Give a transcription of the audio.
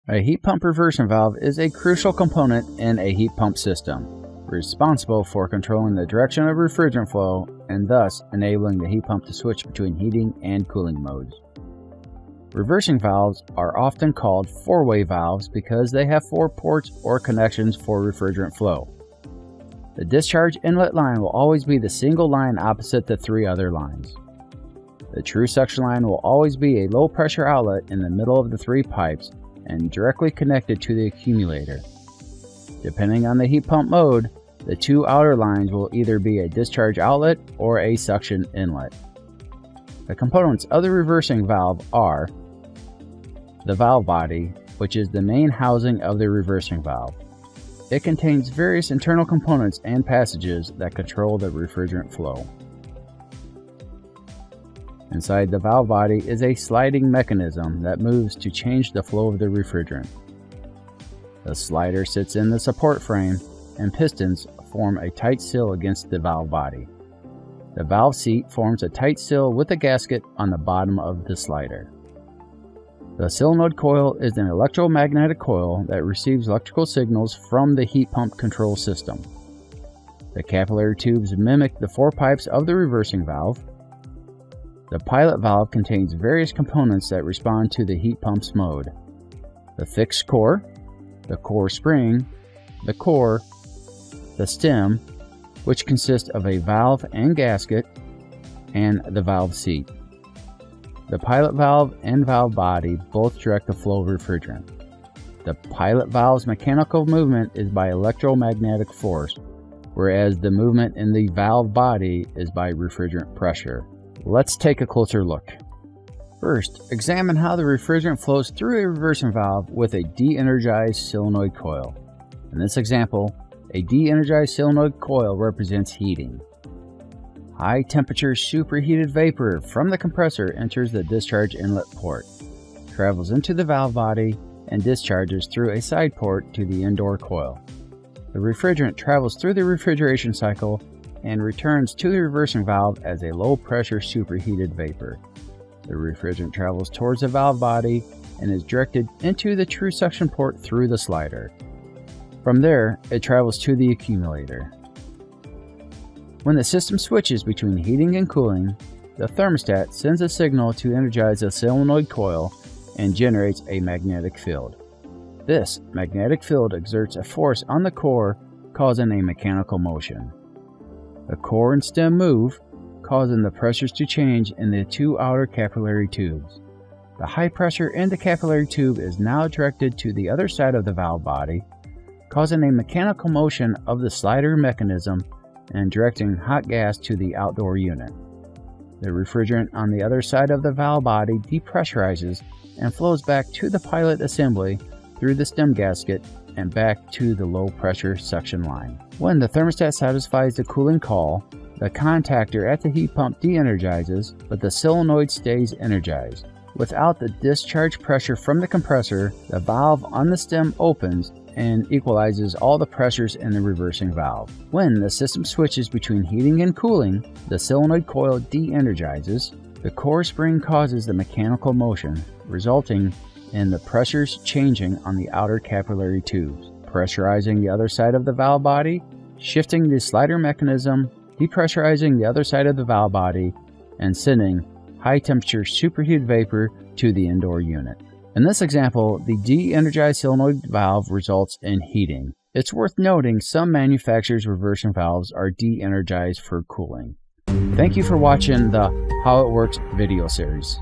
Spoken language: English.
A heat pump reversing valve is a crucial component in a heat pump system, responsible for controlling the direction of refrigerant flow and thus enabling the heat pump to switch between heating and cooling modes. Reversing valves are often called four-way valves because they have 4 ports or connections for refrigerant flow. The discharge inlet line will always be the single line opposite the 3 other lines. The true suction line will always be a low pressure outlet in the middle of the 3 pipes and directly connected to the accumulator. Depending on the heat pump mode, the 2 outer lines will either be a discharge outlet or a suction inlet. The components of the reversing valve are the valve body, which is the main housing of the reversing valve. It contains various internal components and passages that control the refrigerant flow. Inside the valve body is a sliding mechanism that moves to change the flow of the refrigerant. The slider sits in the support frame, and pistons form a tight seal against the valve body. The valve seat forms a tight seal with a gasket on the bottom of the slider. The solenoid coil is an electromagnetic coil that receives electrical signals from the heat pump control system. The capillary tubes mimic the 4 pipes of the reversing valve. The pilot valve contains various components that respond to the heat pump's mode: the fixed core, the core spring, the core, the stem, which consists of a valve and gasket, and the valve seat. The pilot valve and valve body both direct the flow of refrigerant. The pilot valve's mechanical movement is by electromagnetic force, whereas the movement in the valve body is by refrigerant pressure. Let's take a closer look. First, examine how the refrigerant flows through a reversing valve with a de-energized solenoid coil. In this example, a de-energized solenoid coil represents heating. High temperature superheated vapor from the compressor enters the discharge inlet port, travels into the valve body, and discharges through a side port to the indoor coil. The refrigerant travels through the refrigeration cycle and returns to the reversing valve as a low-pressure superheated vapor. The refrigerant travels towards the valve body and is directed into the true suction port through the slider. From there, it travels to the accumulator. When the system switches between heating and cooling, the thermostat sends a signal to energize the solenoid coil and generates a magnetic field. This magnetic field exerts a force on the core, causing a mechanical motion. The core and stem move, causing the pressures to change in the 2 outer capillary tubes. The high pressure in the capillary tube is now directed to the other side of the valve body, causing a mechanical motion of the slider mechanism and directing hot gas to the outdoor unit. The refrigerant on the other side of the valve body depressurizes and flows back to the pilot assembly through the stem gasket and back to the low pressure suction line. When the thermostat satisfies the cooling call, the contactor at the heat pump de-energizes, but the solenoid stays energized. Without the discharge pressure from the compressor, the valve on the stem opens and equalizes all the pressures in the reversing valve. When the system switches between heating and cooling, the solenoid coil de-energizes. The core spring causes the mechanical motion, resulting in the pressures changing on the outer capillary tubes, pressurizing the other side of the valve body, shifting the slider mechanism, depressurizing the other side of the valve body, and sending high temperature superheated vapor to the indoor unit. In this example, the de-energized solenoid valve results in heating. It's worth noting some manufacturers' reversing valves are de-energized for cooling. Thank you for watching the How It Works video series.